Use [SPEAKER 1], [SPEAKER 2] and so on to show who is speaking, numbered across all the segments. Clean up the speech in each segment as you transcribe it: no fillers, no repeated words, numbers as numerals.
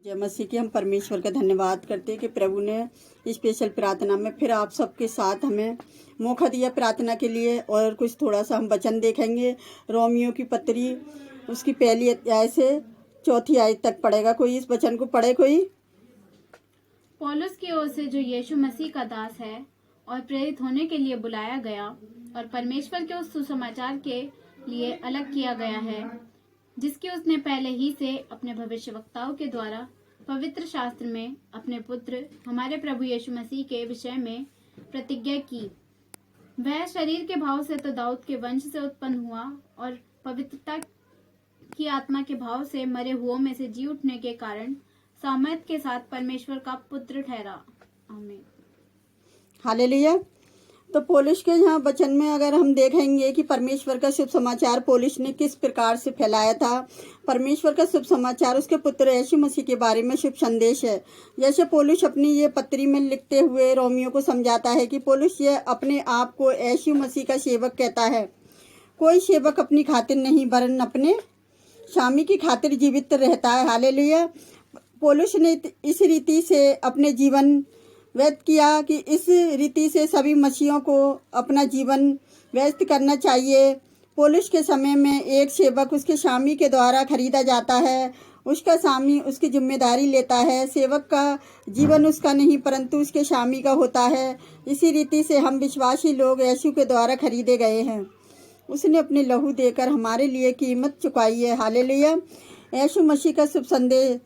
[SPEAKER 1] जय मसीह की। हम परमेश्वर का धन्यवाद करते हैं कि प्रभु ने स्पेशल प्रार्थना में फिर आप सबके साथ हमें मौका दिया प्रार्थना के लिए। और कुछ थोड़ा सा हम वचन देखेंगे। रोमियो की पत्री उसकी पहली अध्याय से चौथी आयत तक पढ़ेगा कोई। इस वचन को पढ़े कोई।
[SPEAKER 2] पौलुस की ओर से, जो यीशु मसीह का दास है और प्रेरित होने के लिए बुलाया गया और परमेश्वर के उस सुसमाचार के लिए अलग किया गया है, जिसकी उसने पहले ही से अपने भविष्यवक्ताओं के द्वारा पवित्र शास्त्र में अपने पुत्र हमारे प्रभु यीशु मसीह के विषय में प्रतिज्ञा की। वह शरीर के भाव से तो दाऊद के वंश से उत्पन्न हुआ और पवित्रता की आत्मा के भाव से मरे हुओं में से जी उठने के कारण सामर्थ के साथ परमेश्वर का पुत्र ठहरा। आमीन।
[SPEAKER 1] हालेलुया। तो पौलुस के यहाँ वचन में अगर हम देखेंगे कि परमेश्वर का शुभ समाचार पौलुस ने किस प्रकार से फैलाया था। परमेश्वर का शुभ समाचार उसके पुत्र यीशु मसीह के बारे में शुभ संदेश है। जैसे पौलुस अपनी ये पत्री में लिखते हुए रोमियो को समझाता है कि पौलुस ये अपने आप को यीशु मसीह का सेवक कहता है। कोई सेवक अपनी खातिर नहीं वरन अपने स्वामी की खातिर जीवित रहता है। हालेलुया। पौलुस ने इस रीति से अपने जीवन व्यक्त किया कि इस रीति से सभी मसीहों को अपना जीवन व्यस्त करना चाहिए। पौलुस के समय में एक सेवक उसके स्वामी के द्वारा खरीदा जाता है। उसका स्वामी उसकी जिम्मेदारी लेता है। सेवक का जीवन उसका नहीं परंतु उसके स्वामी का होता है। इसी रीति से हम विश्वासी लोग यीशु के द्वारा खरीदे गए हैं। उसने अपने लहू देकर हमारे लिए कीमत चुकाई है। हालेलुया। यीशु मसीह का शुभ संदेश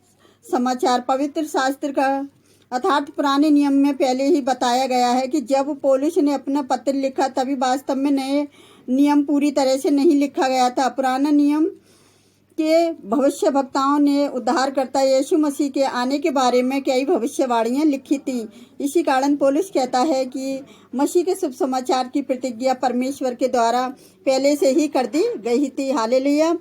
[SPEAKER 1] समाचार पवित्र शास्त्र का अर्थात पुराने नियम में पहले ही बताया गया है कि जब पौलुस ने अपना पत्र लिखा तभी वास्तव में नए नियम पूरी तरह से नहीं लिखा गया था। पुराना नियम के भविष्यवक्ताओं ने उद्धारकर्ता यीशु मसीह के आने के बारे में कई भविष्यवाणियां लिखी थी। इसी कारण पौलुस कहता है कि मसीह के शुभ समाचार की प्रतिज्ञा परमेश्वर के द्वारा पहले से ही कर दी गई थी। हालेलुया।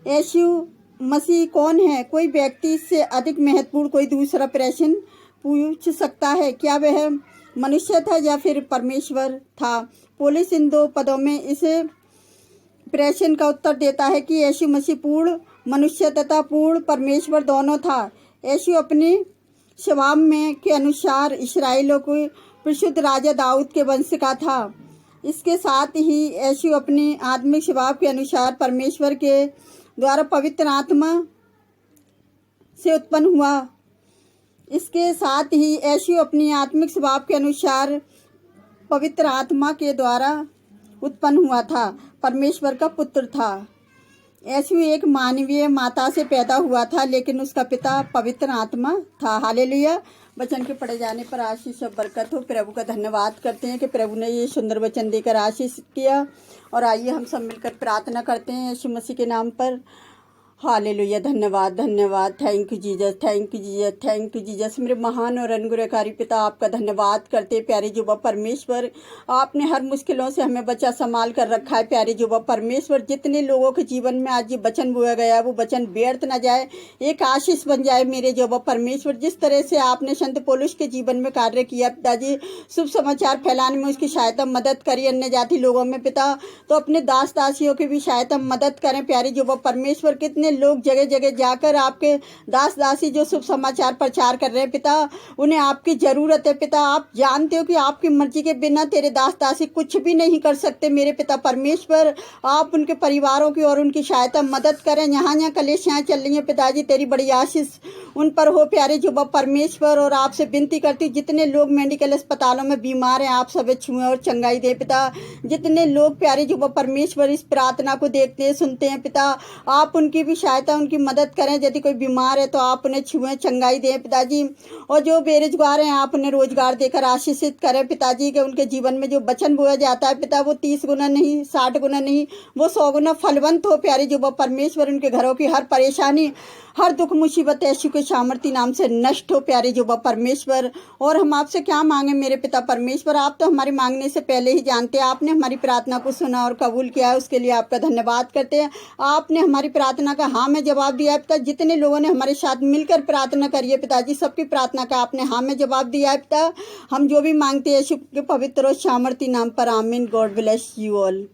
[SPEAKER 1] यीशु मसीह कौन है? कोई व्यक्ति से अधिक महत्वपूर्ण कोई दूसरा प्रश्न पूछ सकता है। क्या वह मनुष्य था या फिर परमेश्वर था? पौलुस इन दो पदों में इस प्रश्न का उत्तर देता है कि यीशु मसीह पूर्ण मनुष्य तथा पूर्ण परमेश्वर दोनों था। यीशु अपने स्वभाव में के अनुसार इस्राएलियों को प्रसिद्ध राजा दाऊद के वंश का था। इसके साथ ही यीशु अपने आत्मिक स्वभाव के अनुसार परमेश्वर के द्वारा पवित्र आत्मा से उत्पन्न हुआ। इसके साथ ही यीशु अपनी आत्मिक स्वभाव के अनुसार पवित्र आत्मा के द्वारा उत्पन्न हुआ था। परमेश्वर का पुत्र था। यीशु एक मानवीय माता से पैदा हुआ था लेकिन उसका पिता पवित्र आत्मा था। हालेलुया। वचन के पढ़े जाने पर आशीष और बरकत हो। प्रभु का धन्यवाद करते हैं कि प्रभु ने ये सुंदर वचन देकर आशीष किया। और आइए हम सब मिलकर प्रार्थना करते हैं यीशु मसीह के नाम पर। हालेलुया। धन्यवाद धन्यवाद। Thank you Jesus, thank you Jesus, thank you Jesus. मेरे महान और अनुग्रहकारी पिता आपका धन्यवाद करते। प्यारे जुबा परमेश्वर, आपने हर मुश्किलों से हमें बचा संभाल कर रखा है। प्यारे जुबा परमेश्वर, जितने लोगों के जीवन में आज ये वचन बोया गया वो वचन व्यर्थ न जाए, एक आशीष बन जाए। मेरे जुबा परमेश्वर, जिस तरह से आपने संत पौलुस के जीवन में कार्य किया पिताजी, शुभ समाचार फैलाने में उसकी सहायता मदद करी अन्य जाति लोगों में पिता, तो अपने दास दासियों की भी सहायता मदद करें। प्यारे जुबा परमेश्वर, कितने लोग जगह जगह जाकर आपके दास दासी जो शुभ समाचार प्रचार कर रहे हैं पिता, उन्हें आपकी जरूरत है पिता। आप जानते हो कि आपकी मर्जी के बिना तेरे दास दासी कुछ भी नहीं कर सकते। मेरे पिता परमेश्वर, आप उनके परिवारों की और उनकी सहायता मदद करें। यहाँ कलेशियाँ चल रही हैं पिताजी, तेरी बड़ी आशीष उन पर हो प्यारे जुबा परमेश्वर। और आपसे विनती करती, जितने लोग मेडिकल अस्पतालों में बीमार हैं आप सब छुएं और चंगाई दे पिता। जितने लोग प्यारे जुबा परमेश्वर इस प्रार्थना को देखते हैं सुनते हैं पिता, आप उनकी भी सहायता उनकी मदद करें। यदि कोई बीमार है तो आप उन्हें छुएं चंगाई दें पिताजी। और जो बेरोजगार हैं आप उन्हें रोजगार देकर आशीषित करें पिताजी के उनके जीवन में जो वचन बोया जाता है पिता, वो 30 गुना नहीं 60 गुना नहीं, वो 100 गुना फलवंत हो प्यारे जुबा परमेश्वर। उनके घरों की हर परेशानी हर दुख मुसीबत यीशु के सामर्थी नाम से नष्ट हो प्यारे जुबा परमेश्वर। और हम आपसे क्या मांगे मेरे पिता परमेश्वर, आप तो हमारे मांगने से पहले ही जानते हैं। आपने हमारी प्रार्थना को सुना और कबूल किया है, उसके लिए आपका धन्यवाद करते हैं। आपने हमारी प्रार्थना का हाँ में जवाब दिया है पिता। जितने लोगों ने हमारे साथ मिलकर प्रार्थना करी है पिताजी, सबकी प्रार्थना का आपने हाँ में जवाब दिया है पिता। हम जो भी मांगते हैं यीशु के पवित्र और सामर्थी नाम पर, आमीन। God bless you all.